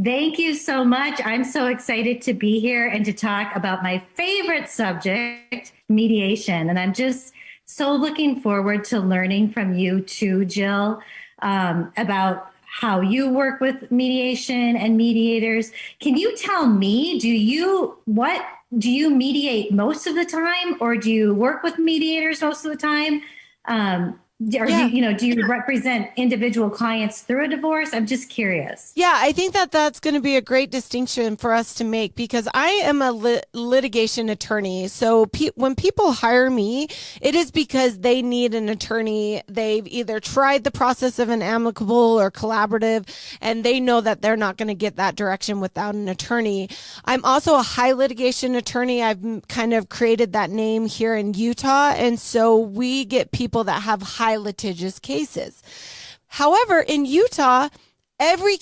Thank you so much. I'm so excited to be here and to talk about my favorite subject, mediation. And I'm just so looking forward to learning from you too, Jill, about how you work with mediation and mediators. Can you tell me, do you mediate most of the time, or do you work with mediators most of the time? Or Yeah. do you represent individual clients through a divorce? I'm just curious. Yeah, I think that that's going to be a great distinction for us to make because I am a litigation attorney. So when people hire me, it is because they need an attorney. They've either tried the process of an amicable or collaborative, and they know that they're not going to get that direction without an attorney. I'm also a high litigation attorney. I've kind of created that name here in Utah. And so we get people that have high litigious cases. However, in Utah, every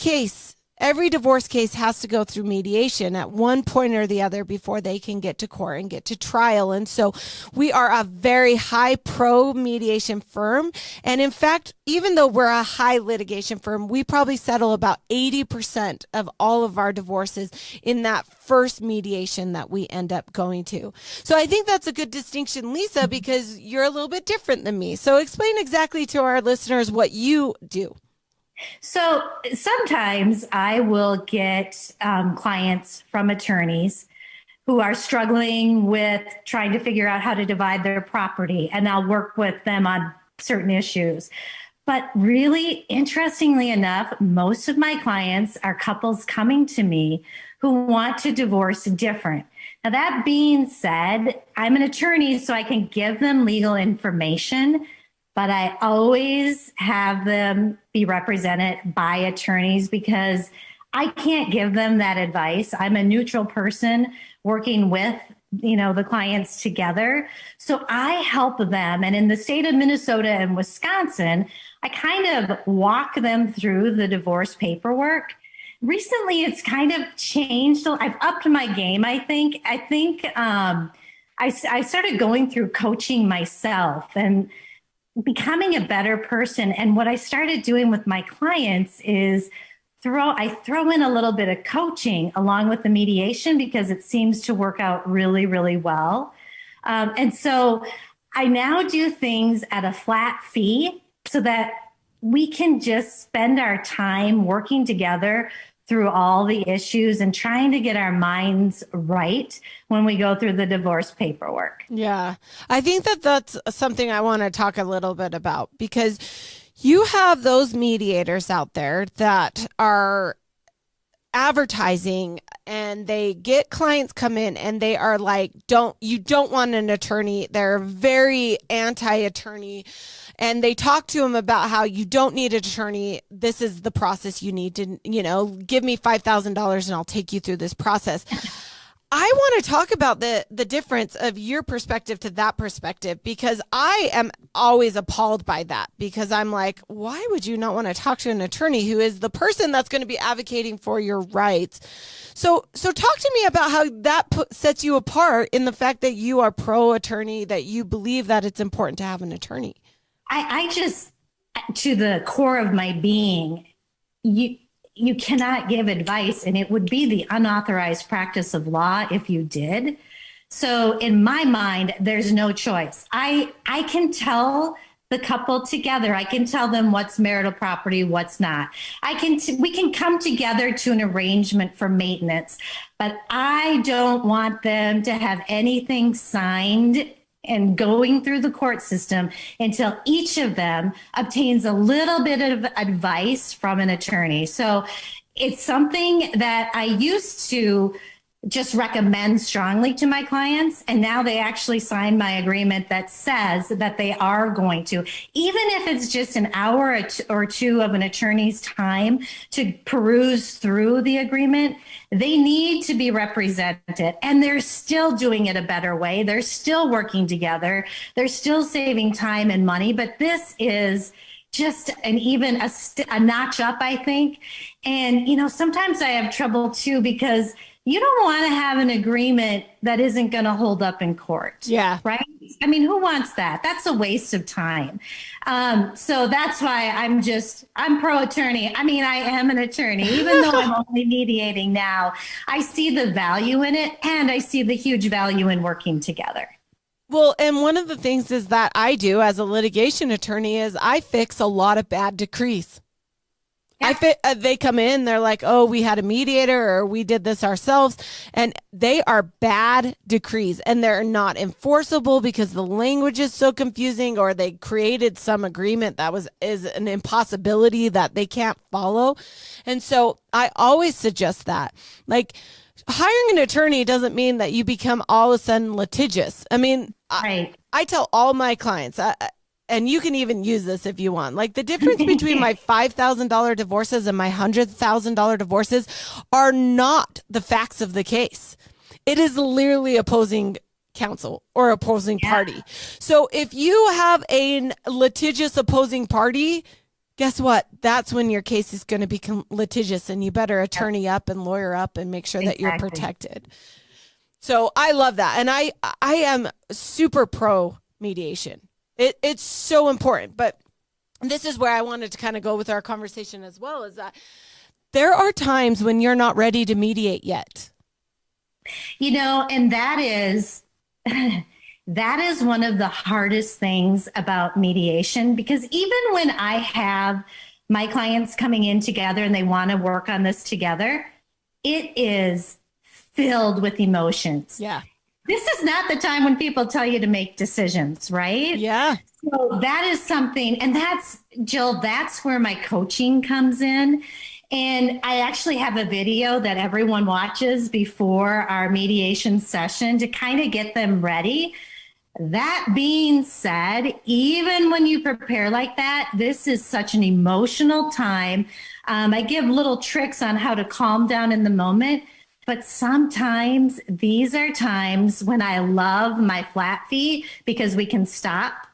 divorce case has to go through mediation at one point or the other before they can get to court and get to trial. And so we are a very high pro mediation firm. And in fact, even though we're a high litigation firm, we probably settle about 80% of all of our divorces in that first mediation that we end up going to. So I think that's a good distinction, Lisa, because you're a little bit different than me. So explain exactly to our listeners what you do. So sometimes I will get clients from attorneys who are struggling with trying to figure out how to divide their property, and I'll work with them on certain issues. But really, interestingly enough, most of my clients are couples coming to me who want to divorce different. Now, that being said, I'm an attorney, so I can give them legal information, but I always have them be represented by attorneys because I can't give them that advice. I'm a neutral person working with, the clients together. So I help them. And in the state of Minnesota and Wisconsin, I kind of walk them through the divorce paperwork. Recently, it's kind of changed. I've upped my game, I think. I started going through coaching myself and becoming a better person. And what I started doing with my clients is I throw in a little bit of coaching along with the mediation because it seems to work out really, really well. And so I now do things at a flat fee so that we can just spend our time working together through all the issues and trying to get our minds right when we go through the divorce paperwork. Yeah, I think that that's something I want to talk a little bit about because you have those mediators out there that are advertising and they get clients come in and they are like, you don't want an attorney. They're very anti-attorney. And they talk to him about how you don't need an attorney. This is the process you need to, give me $5,000 and I'll take you through this process. I want to talk about the difference of your perspective to that perspective, because I am always appalled by that, because I'm like, why would you not want to talk to an attorney who is the person that's going to be advocating for your rights? So talk to me about how that sets you apart in the fact that you are pro attorney, that you believe that it's important to have an attorney. I just, to the core of my being, you cannot give advice, and it would be the unauthorized practice of law if you did. So in my mind, there's no choice. I can tell the couple together. I can tell them what's marital property, what's not. We can come together to an arrangement for maintenance, but I don't want them to have anything signed and going through the court system until each of them obtains a little bit of advice from an attorney. So it's something that I used to just recommend strongly to my clients. And now they actually sign my agreement that says that they are going to, even if it's just an hour or two of an attorney's time to peruse through the agreement, they need to be represented. And they're still doing it a better way. They're still working together. They're still saving time and money. But this is just a notch up, I think. And, sometimes I have trouble too, because you don't want to have an agreement that isn't going to hold up in court. Yeah. Right. I mean, who wants that? That's a waste of time. So that's why I'm pro attorney. I mean, I am an attorney, even though I'm only mediating now. I see the value in it, and I see the huge value in working together. Well, and one of the things is that I do as a litigation attorney is I fix a lot of bad decrees. They come in, they're like, oh, we had a mediator or we did this ourselves. And they are bad decrees and they're not enforceable because the language is so confusing, or they created some agreement that is an impossibility that they can't follow. And so I always suggest that, like, hiring an attorney doesn't mean that you become all of a sudden litigious. I mean, right. I tell all my clients, and you can even use this if you want, like, the difference between my $5,000 divorces and my $100,000 divorces are not the facts of the case. It is literally opposing counsel or opposing party. So if you have a litigious opposing party, guess what? That's when your case is going to become litigious, and you better attorney up and lawyer up and make sure that you're protected. So I love that. And I am super pro mediation. It's so important. But this is where I wanted to kind of go with our conversation as well, is that there are times when you're not ready to mediate yet. You know, and that is one of the hardest things about mediation, because even when I have my clients coming in together and they want to work on this together, it is filled with emotions. Yeah. This is not the time when people tell you to make decisions, right? Yeah. So that is something, and that's, Jill, that's where my coaching comes in. And I actually have a video that everyone watches before our mediation session to kind of get them ready. That being said, even when you prepare like that, this is such an emotional time. I give little tricks on how to calm down in the moment. But sometimes these are times when I love my flat fee, because we can stop,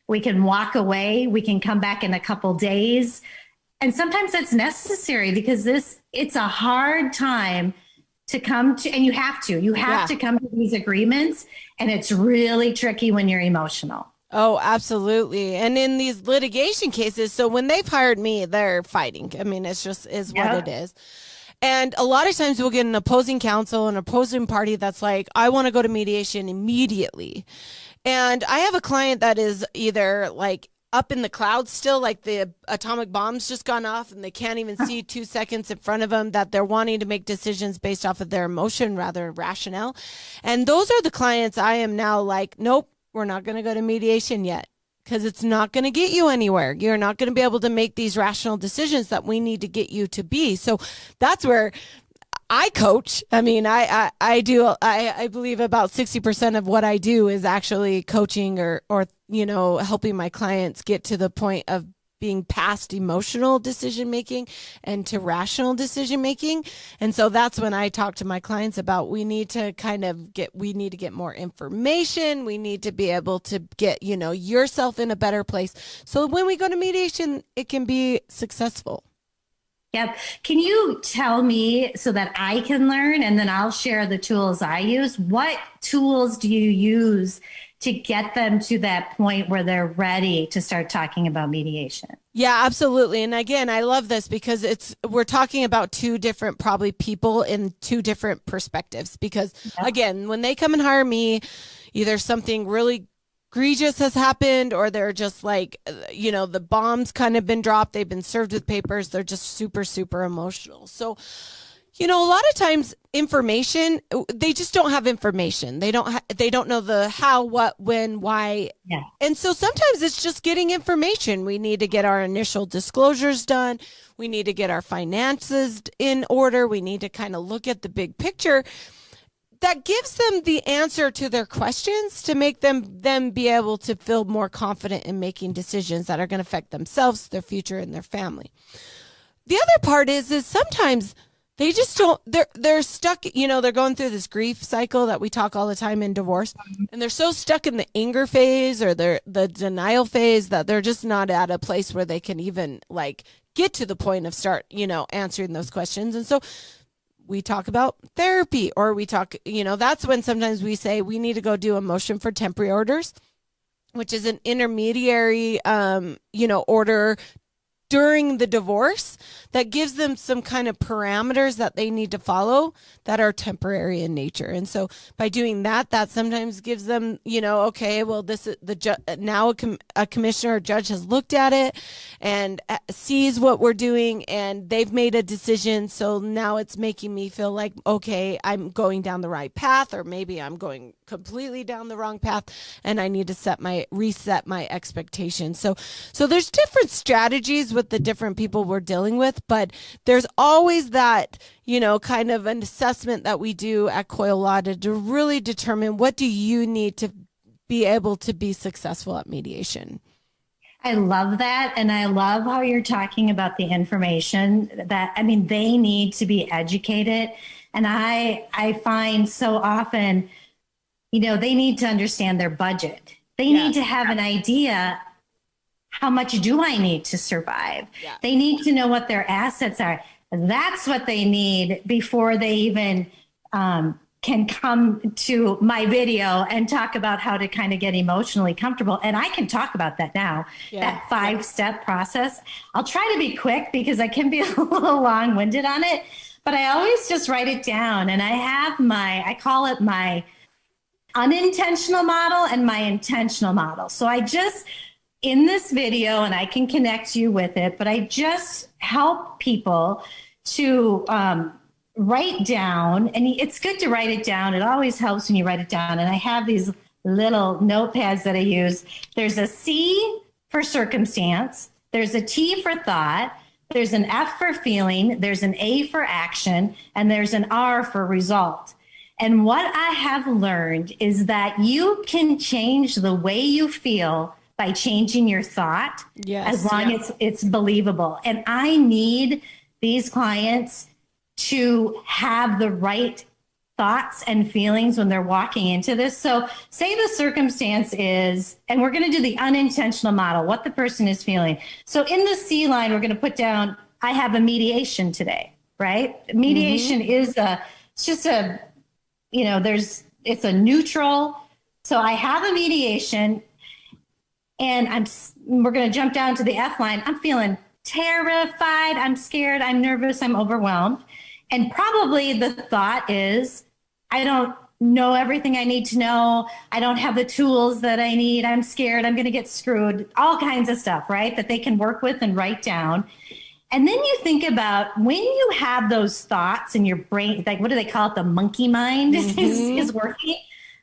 we can walk away, we can come back in a couple days. And sometimes that's necessary, because it's a hard time to come to, and you have to come to these agreements. And it's really tricky when you're emotional. Oh, absolutely. And in these litigation cases, so when they've hired me, they're fighting. I mean, it's just what it is. And a lot of times we'll get an opposing counsel, an opposing party that's like, I want to go to mediation immediately. And I have a client that is either like up in the clouds still, like the atomic bomb's just gone off and they can't even see 2 seconds in front of them, that they're wanting to make decisions based off of their emotion rather than rationale. And those are the clients I am now like, nope, we're not going to go to mediation yet, because it's not going to get you anywhere. You're not going to be able to make these rational decisions that we need to get you to be. So that's where I coach. I mean, I believe about 60% of what I do is actually coaching or, you know, helping my clients get to the point of being past emotional decision making and to rational decision making. And so that's when I talk to my clients about, we need to get more information. We need to be able to get, you know, yourself in a better place, so when we go to mediation, it can be successful. Yep. Can you tell me, so that I can learn, and then I'll share the tools I use? What tools do you use to get them to that point where they're ready to start talking about mediation? Yeah, absolutely. And again, I love this because we're talking about two different probably people in two different perspectives. Because again, when they come and hire me, either something really egregious has happened, or they're just like, you know, the bomb's kind of been dropped. They've been served with papers. They're just super, super emotional. So, you know, a lot of times information, they just don't have information. They don't know the how, what, when, why. Yeah. And so sometimes it's just getting information. We need to get our initial disclosures done. We need to get our finances in order. We need to kind of look at the big picture. That gives them the answer to their questions to make them be able to feel more confident in making decisions that are going to affect themselves, their future, and their family. The other part is sometimes they just don't, they're stuck, you know, they're going through this grief cycle that we talk all the time in divorce, and they're so stuck in the anger phase or the denial phase that they're just not at a place where they can even like get to the point of start, you know, answering those questions. And so we talk about therapy, or we talk, that's when sometimes we say we need to go do a motion for temporary orders, which is an intermediary, order during the divorce that gives them some kind of parameters that they need to follow that are temporary in nature. And so by doing that, that sometimes gives them, okay, well, this is now a commissioner or judge has looked at it and sees what we're doing, and they've made a decision. So now it's making me feel like, okay, I'm going down the right path, or maybe I'm going completely down the wrong path, and I need to reset my expectations. So there's different strategies with the different people we're dealing with, but there's always that, kind of an assessment that we do at Coil Law to really determine what do you need to be able to be successful at mediation. I love that. And I love how you're talking about the information that, they need to be educated. And I find so often, they need to understand their budget. They need to have an idea, how much do I need to survive? Yeah. They need to know what their assets are. That's what they need before they even can come to my video and talk about how to kind of get emotionally comfortable. And I can talk about that now, that 5-step process. I'll try to be quick because I can be a little long-winded on it, but I always just write it down. And I have I call it my unintentional model and my intentional model. So I just, in this video, and I can connect you with it, but I just help people to write down, and it's good to write it down. It always helps when you write it down. And I have these little notepads that I use. There's a C for circumstance. There's a T for thought. There's an F for feeling. There's an A for action. And there's an R for result. And what I have learned is that you can change the way you feel by changing your thought, as long as it's believable. And I need these clients to have the right thoughts and feelings when they're walking into this. So say the circumstance is, and we're going to do the unintentional model, what the person is feeling. So in the C line, we're going to put down, I have a mediation today, right? Mediation is it's a neutral. So I have a mediation, and we're going to jump down to the F line. I'm feeling terrified. I'm scared. I'm nervous. I'm overwhelmed. And probably the thought is, I don't know everything I need to know. I don't have the tools that I need. I'm scared. I'm going to get screwed. All kinds of stuff, right? That they can work with and write down. And then you think about when you have those thoughts in your brain, like, what do they call it? The monkey mind is working.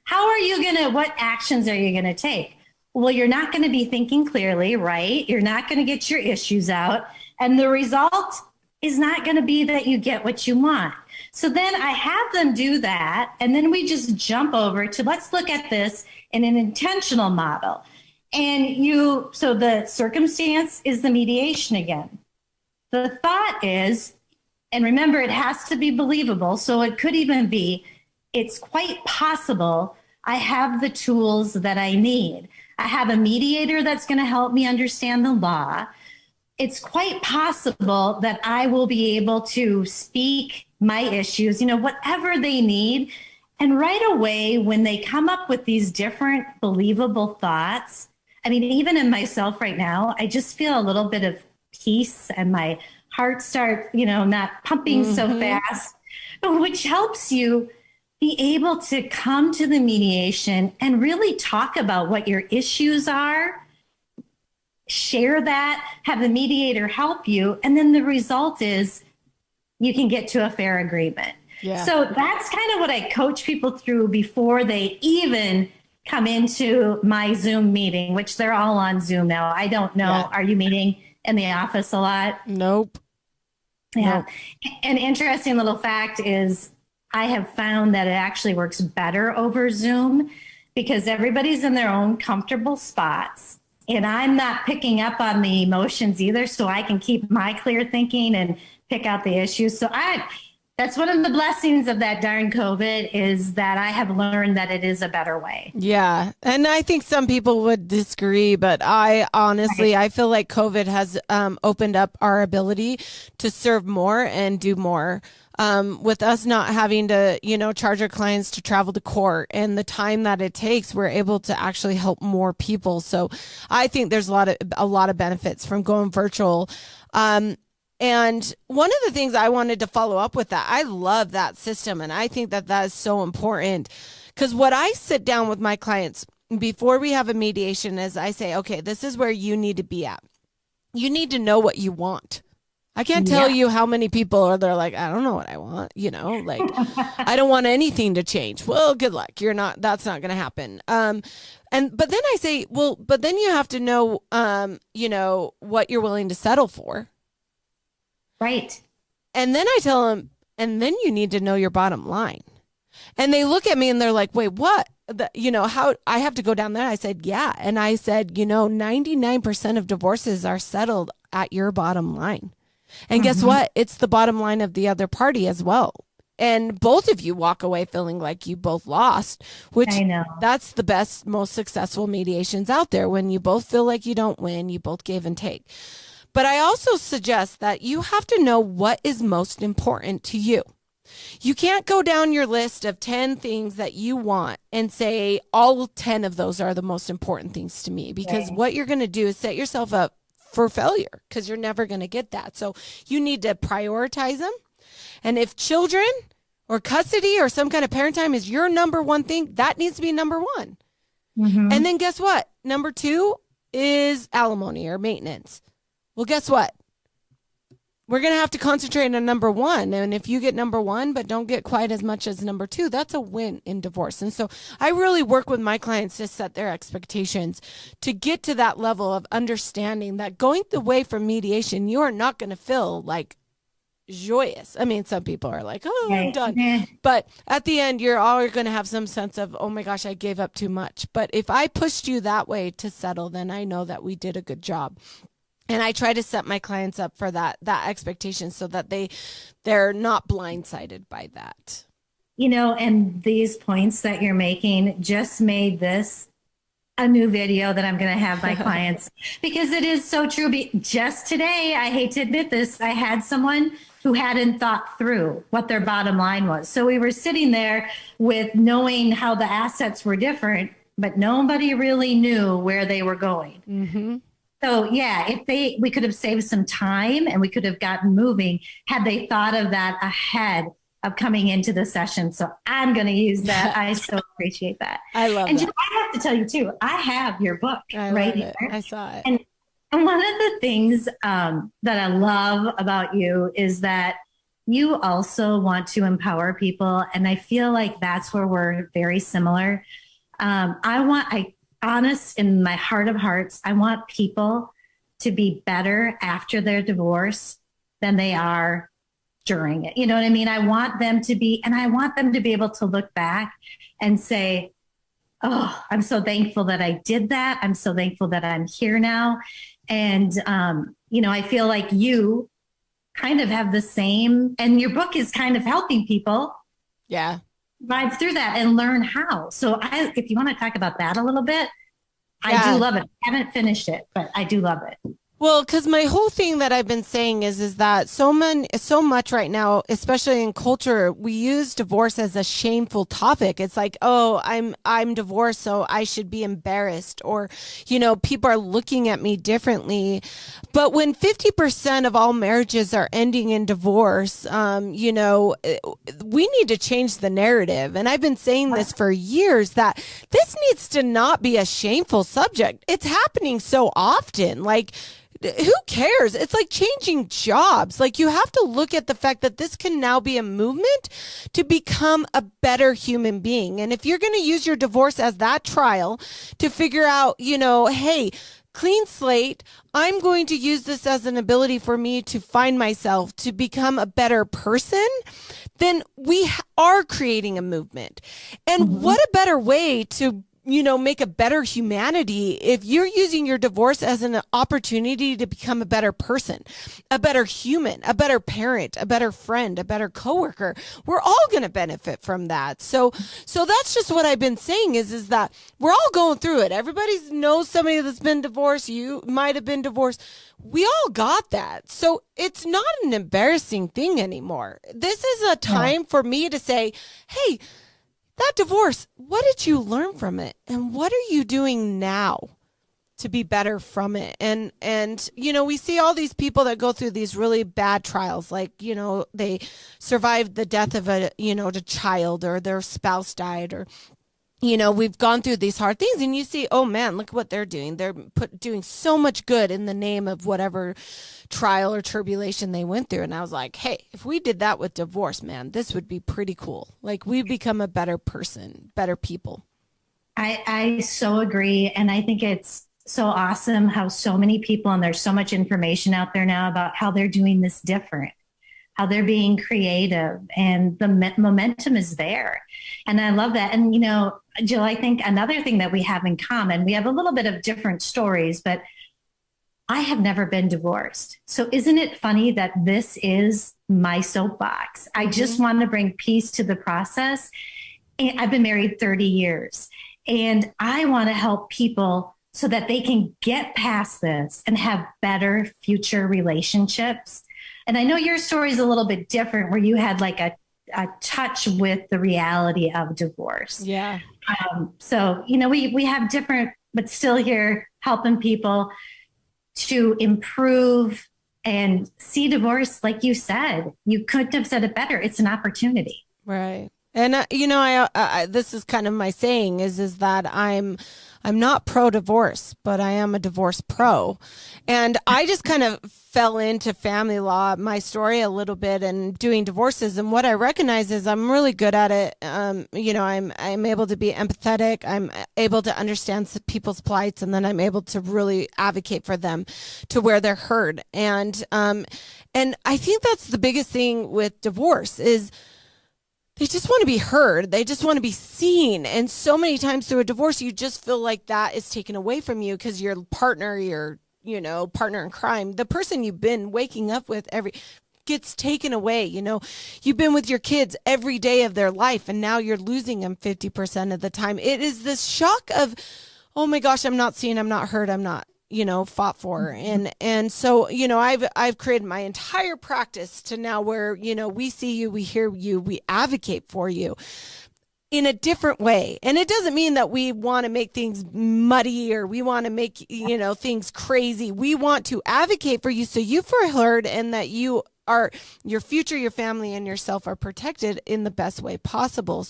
What actions are you going to take? Well, you're not going to be thinking clearly, right? You're not going to get your issues out. And the result is not going to be that you get what you want. So then I have them do that. And then we just jump over to, let's look at this in an intentional model. And so the circumstance is the mediation again. The thought is, and remember, it has to be believable. So it could even be, it's quite possible I have the tools that I need. I have a mediator that's going to help me understand the law. It's quite possible that I will be able to speak my issues, whatever they need. And right away, when they come up with these different believable thoughts, even in myself right now, I just feel a little bit of peace, and my heart starts, not pumping so fast, which helps you be able to come to the mediation and really talk about what your issues are, share that, have the mediator help you. And then the result is you can get to a fair agreement. Yeah. So that's kind of what I coach people through before they even come into my Zoom meeting, which they're all on Zoom now. I don't know. Yeah. Are you meeting in the office a lot? Nope. Yeah. Nope. An interesting little fact is I have found that it actually works better over Zoom because everybody's in their own comfortable spots. And I'm not picking up on the emotions either, so I can keep my clear thinking and pick out the issues. So That's one of the blessings of that darn COVID is that I have learned that it is a better way. Yeah. And I think some people would disagree, but I honestly, I feel like COVID has opened up our ability to serve more and do more. With us not having to, charge our clients to travel to court and the time that it takes, we're able to actually help more people. So I think there's a lot of benefits from going virtual. And one of the things I wanted to follow up with that, I love that system. And I think that that is so important because what I sit down with my clients before we have a mediation is I say, okay, this is where you need to be at. You need to know what you want. I can't tell you how many people they're like, I don't know what I want, like I don't want anything to change. Well, good luck. That's not going to happen. But then I say, well, but then you have to know, what you're willing to settle for. Right. And then I tell them, and then you need to know your bottom line. And they look at me and they're like, wait, what? How I have to go down there? I said, yeah. And I said, 99% of divorces are settled at your bottom line. And guess what? It's the bottom line of the other party as well. And both of you walk away feeling like you both lost, which I know. That's the best, most successful mediations out there. When you both feel like you don't win, you both give and take. But I also suggest that you have to know what is most important to you. You can't go down your list of 10 things that you want and say all 10 of those are the most important things to me, because what you're going to do is set yourself up for failure because you're never going to get that. So you need to prioritize them. And if children or custody or some kind of parent time is your number one thing, that needs to be number one. And then guess what? Number two is alimony or maintenance. Well, guess what? We're going to have to concentrate on number one. And if you get number one, but don't get quite as much as number two, that's a win in divorce. And so I really work with my clients to set their expectations to get to that level of understanding that going the way from mediation, you are not going to feel like joyous. I mean, some people are like, oh, I'm done. But at the end, you're all going to have some sense of, oh my gosh, I gave up too much. But if I pushed you that way to settle, then I know that we did a good job. And I try to set my clients up for that expectation so that they're not blindsided by that. And these points that you're making just made this a new video that I'm going to have my clients because it is so true. Just today, I hate to admit this, I had someone who hadn't thought through what their bottom line was. So we were sitting there with knowing how the assets were different, but nobody really knew where they were going. So yeah, we could have saved some time and we could have gotten moving had they thought of that ahead of coming into the session. So I'm going to use that. I so appreciate that. I love and that. I have to tell you too, I have your book right here. I saw it. And one of the things that I love about you is that you also want to empower people. And I feel like that's where we're very similar. Honest in my heart of hearts, I want people to be better after their divorce than they are during it. You know what I mean? I want them to be able to look back and say, oh, I'm so thankful that I did that. I'm so thankful that I'm here now. And, I feel like you kind of have the same, and your book is kind of helping people. Yeah. Ride through that and learn how. So if you want to talk about that a little bit, I do love it. I haven't finished it, but I do love it. Well, because my whole thing that I've been saying is that so much right now, especially in culture, we use divorce as a shameful topic. It's like, oh, I'm divorced, so I should be embarrassed, or people are looking at me differently. But when 50% of all marriages are ending in divorce, we need to change the narrative. And I've been saying this for years that this needs to not be a shameful subject. It's happening so often, like. Who cares? It's like changing jobs. Like, you have to look at the fact that this can now be a movement to become a better human being. And if you're going to use your divorce as that trial to figure out, hey, clean slate, I'm going to use this as an ability for me to find myself, to become a better person, then we are creating a movement. And what a better way to make a better humanity, if you're using your divorce as an opportunity to become a better person, a better human, a better parent, a better friend, a better coworker, we're all going to benefit from that. So that's just what I've been saying is that we're all going through it. Everybody knows somebody that's been divorced. You might have been divorced. We all got that. So it's not an embarrassing thing anymore. This is a time for me to say, hey, that divorce, what did you learn from it? And what are you doing now to be better from it? And we see all these people that go through these really bad trials, like, they survived the death of a child, or their spouse died, or, we've gone through these hard things, and you see, oh man, look what they're doing. They're doing so much good in the name of whatever trial or tribulation they went through. And I was like, hey, if we did that with divorce, man, this would be pretty cool. Like, we become a better person, better people. I so agree. And I think it's so awesome how so many people, and there's so much information out there now about how they're doing this different, how they're being creative, and the momentum is there. And I love that. And, Jill, I think another thing that we have in common, we have a little bit of different stories, but I have never been divorced. So isn't it funny that this is my soapbox? I just want to bring peace to the process. And I've been married 30 years, and I want to help people so that they can get past this and have better future relationships. And I know your story is a little bit different, where you had like a touch with the reality of divorce. Yeah. So, we have different, but still here helping people to improve and see divorce. Like you said, you couldn't have said it better. It's an opportunity. Right. And, I this is kind of my saying is that I'm not pro-divorce, but I am a divorce pro. And I just kind of fell into family law, my story a little bit, and doing divorces. And what I recognize is I'm really good at it. I'm able to be empathetic. I'm able to understand people's plights, and then I'm able to really advocate for them to where they're heard. And I think that's the biggest thing with divorce is they just want to be heard. They just want to be seen. And so many times through a divorce, you just feel like that is taken away from you because your partner, your partner in crime, the person you've been waking up with gets taken away. You've been with your kids every day of their life, and now you're losing them 50% of the time. It is this shock of, oh my gosh, I'm not seen, I'm not heard, I'm not fought for. And so, I've created my entire practice to now where, we see you, we hear you, we advocate for you in a different way. And it doesn't mean that we want to make things muddy or we want to make, things crazy. We want to advocate for you so you feel heard, and that your future, your family, and yourself are protected in the best way possible.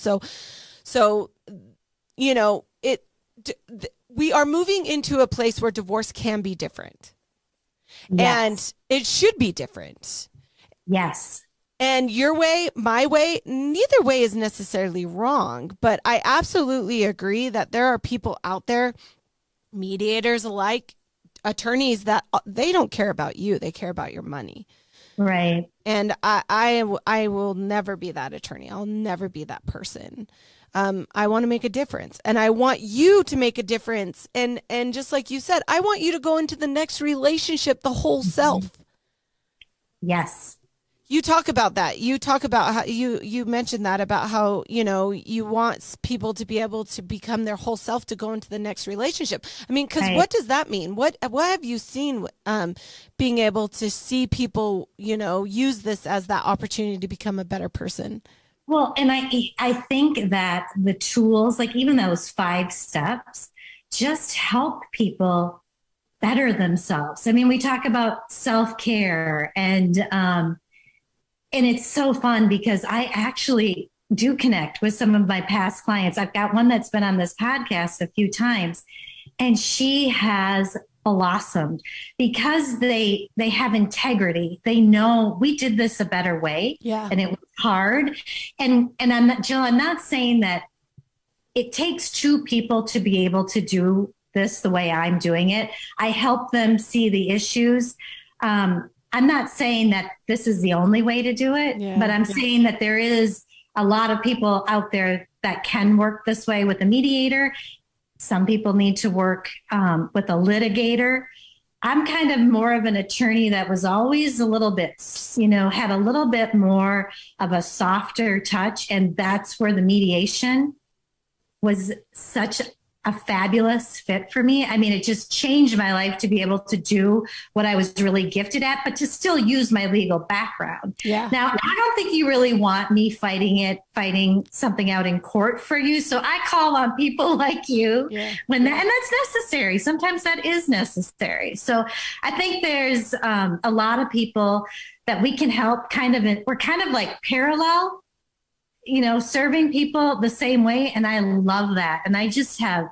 We are moving into a place where divorce can be different. Yes. And it should be different. Yes. And your way, my way, neither way is necessarily wrong. But I absolutely agree that there are people out there, mediators alike, attorneys, that they don't care about you. They care about your money. Right. And I will never be that attorney. I'll never be that person. I want to make a difference, and I want you to make a difference. And just like you said, I want you to go into the next relationship, the whole self. Yes. You talk about that. You talk about how you mentioned that about how, you want people to be able to become their whole self to go into the next relationship. I mean, because What does that mean? What have you seen, being able to see people, use this as that opportunity to become a better person? Well, and I think that the tools, like even those 5 steps, just help people better themselves. I mean, we talk about self-care, and it's so fun because I actually do connect with some of my past clients. I've got one that's been on this podcast a few times, and she has blossomed because they have integrity. They know we did this a better way. Yeah. And it was hard. And I'm not, Jill, I'm not saying that it takes 2 people to be able to do this the way I'm doing it. I help them see the issues. I'm not saying that this is the only way to do it, but I'm saying that there is a lot of people out there that can work this way with a mediator. Some people need to work with a litigator. I'm kind of more of an attorney that was always a little bit, had a little bit more of a softer touch. And that's where the mediation was such a fabulous fit for me. I mean, it just changed my life to be able to do what I was really gifted at, but to still use my legal background. Yeah. Now, I don't think you really want me fighting something out in court for you. So I call on people like you and that's necessary. Sometimes that is necessary. So I think there's a lot of people that we can help we're kind of like parallel, serving people the same way. And I love that. And I just have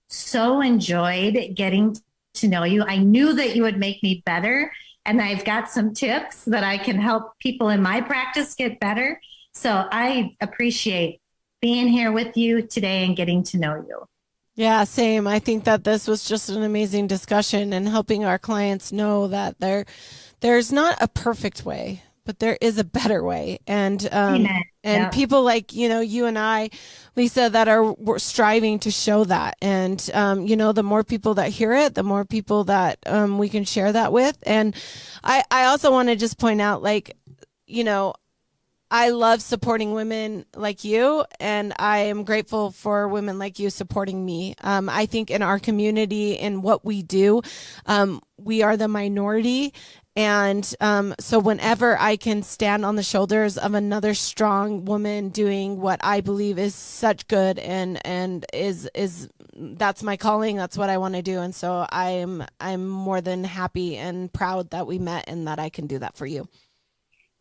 so enjoyed getting to know you. I knew that you would make me better. And I've got some tips that I can help people in my practice get better. So I appreciate being here with you today and getting to know you. Yeah, same. I think that this was just an amazing discussion and helping our clients know that there's not a perfect way, but there is a better way. And people like, you and I, Lesa, that are striving to show that. And, the more people that hear it, the more people that we can share that with. And I also want to just point out, I love supporting women like you, and I am grateful for women like you supporting me. I think in our community, in what we do, we are the minority. And so whenever I can stand on the shoulders of another strong woman doing what I believe is such good and is that's my calling, that's what I want to do. And so I'm more than happy and proud that we met and that I can do that for you.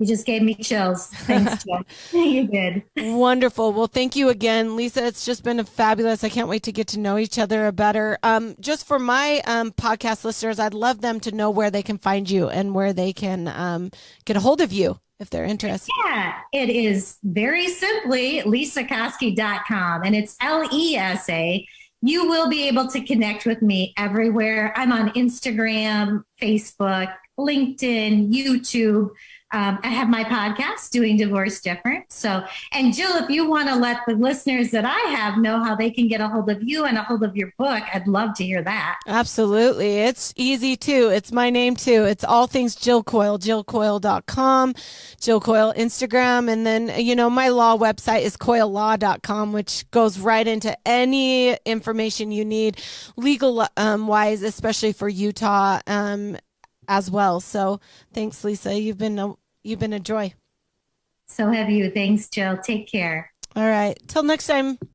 You just gave me chills. Thanks, Jill. You did. Wonderful. Well, thank you again, Lesa. It's just been fabulous. I can't wait to get to know each other better. Just for my podcast listeners, I'd love them to know where they can find you and where they can get a hold of you if they're interested. Yeah, it is very simply lesakoski.com, and it's Lesa. You will be able to connect with me everywhere. I'm on Instagram, Facebook, LinkedIn, YouTube. I have my podcast, Doing Divorce Different. So, and Jill, if you want to let the listeners that I have know how they can get a hold of you and a hold of your book, I'd love to hear that. Absolutely. It's easy too. It's my name too. It's all things Jill Coil, jillcoil.com, Jill Coil Instagram. And then, my law website is coillaw.com, which goes right into any information you need legal wise, especially for Utah as well. So thanks, Lesa. You've been a joy. So have you. Thanks, Jill. Take care. All right. Till next time.